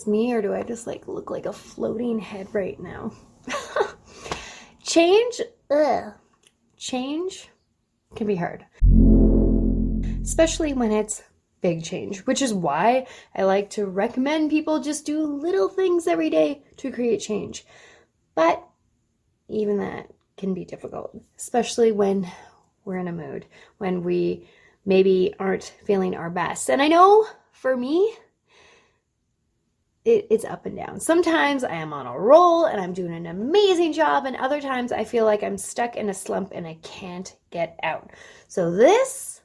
just me, or do I just like look like a floating head right now? Change can be hard, especially when it's big change, which is why I like to recommend people just do little things every day to create change. But even that can be difficult, especially when we're in a mood, when we maybe aren't feeling our best. And I know for me, it's up and down. Sometimes I am on a roll and I'm doing an amazing job, and other times I feel like I'm stuck in a slump and I can't get out. So this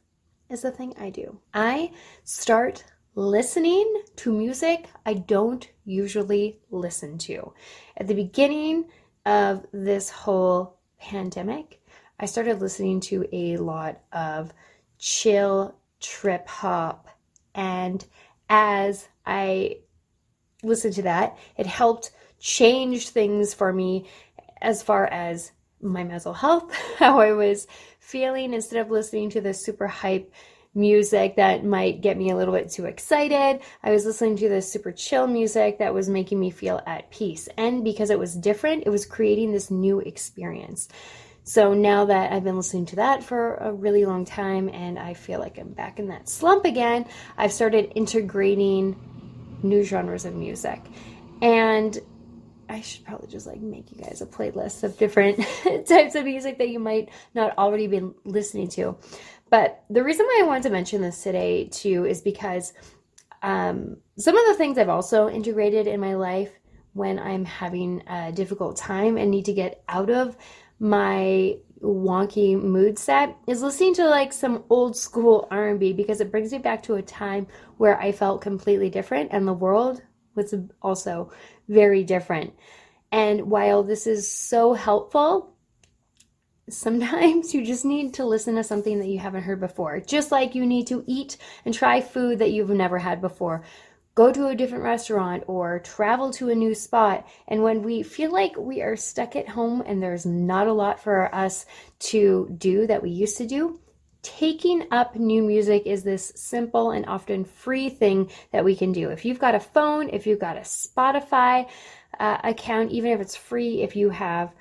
is the thing I do. I start listening to music I don't usually listen to. At the beginning of this whole pandemic, I started listening to a lot of chill trip hop, and as I listened to that, it helped change things for me as far as my mental health, how I was feeling. Instead of listening to the super hype music that might get me a little bit too excited, I was listening to the super chill music that was making me feel at peace. And because it was different, it was creating this new experience. So now that I've been listening to that for a really long time and I feel like I'm back in that slump again, I've started integrating new genres of music. And I should probably just like make you guys a playlist of different types of music that you might not already been listening to. But the reason why I wanted to mention this today too is because some of the things I've also integrated in my life when I'm having a difficult time and need to get out of my wonky mood set is listening to like some old school R&B, because it brings me back to a time where I felt completely different and the world was also very different. And while this is so helpful, sometimes you just need to listen to something that you haven't heard before. Just like you need to eat and try food that you've never had before. Go to a different restaurant or travel to a new spot. And when we feel like we are stuck at home and there's not a lot for us to do that we used to do, taking up new music is this simple and often free thing that we can do. If you've got a phone, if you've got a Spotify account, even if it's free, if you have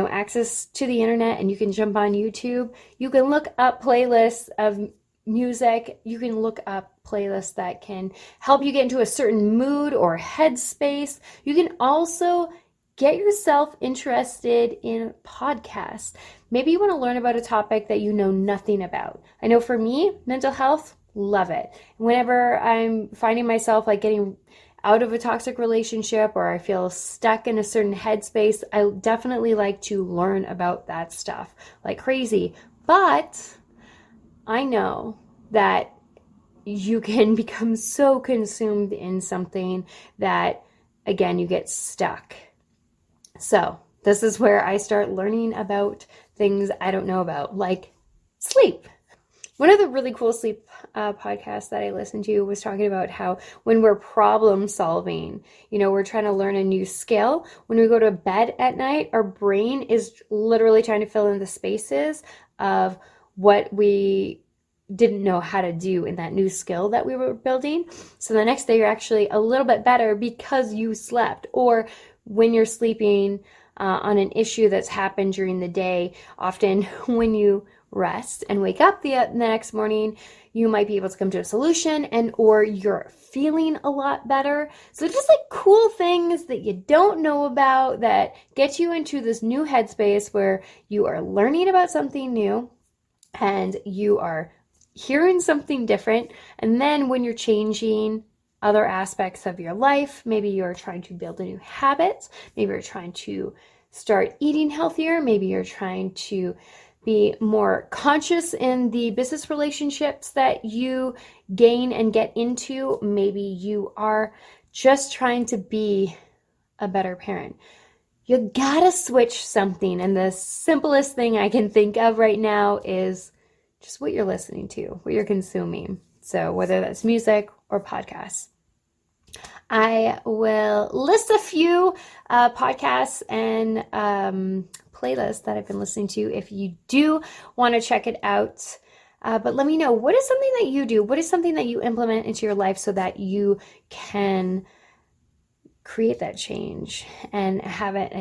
access to the internet and you can jump on YouTube, you can look up playlists of music. You can look up playlists that can help you get into a certain mood or headspace. You can also get yourself interested in podcasts. Maybe you want to learn about a topic that you know nothing about. I know for me, mental health, love it. Whenever I'm finding myself like getting out of a toxic relationship or I feel stuck in a certain headspace, I definitely like to learn about that stuff like crazy. But I know that you can become so consumed in something that, again, you get stuck. So this is where I start learning about things I don't know about, like sleep. One of the really cool sleep podcasts that I listened to was talking about how when we're problem solving, we're trying to learn a new skill. When we go to bed at night, our brain is literally trying to fill in the spaces of what we didn't know how to do in that new skill that we were building. So the next day you're actually a little bit better because you slept. Or when you're sleeping on an issue that's happened during the day, often when you rest and wake up the next morning, you might be able to come to a solution or you're feeling a lot better. So just like cool things that you don't know about that get you into this new headspace where you are learning about something new and you are hearing something different. And then when you're changing other aspects of your life, maybe you're trying to build a new habit, maybe you're trying to start eating healthier, maybe you're trying to be more conscious in the business relationships that you gain and get into, maybe you are just trying to be a better parent. You gotta switch something, and the simplest thing I can think of right now is just what you're listening to, what you're consuming. So whether that's music or podcasts. I will list a few podcasts and playlists that I've been listening to if you do want to check it out. But let me know, what is something that you do? What is something that you implement into your life so that you can create that change and have it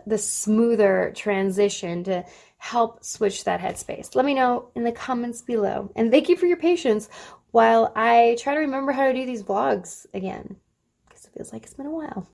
the smoother transition to help switch that headspace. Let me know in the comments below. And thank you for your patience while I try to remember how to do these vlogs again, because it feels like it's been a while.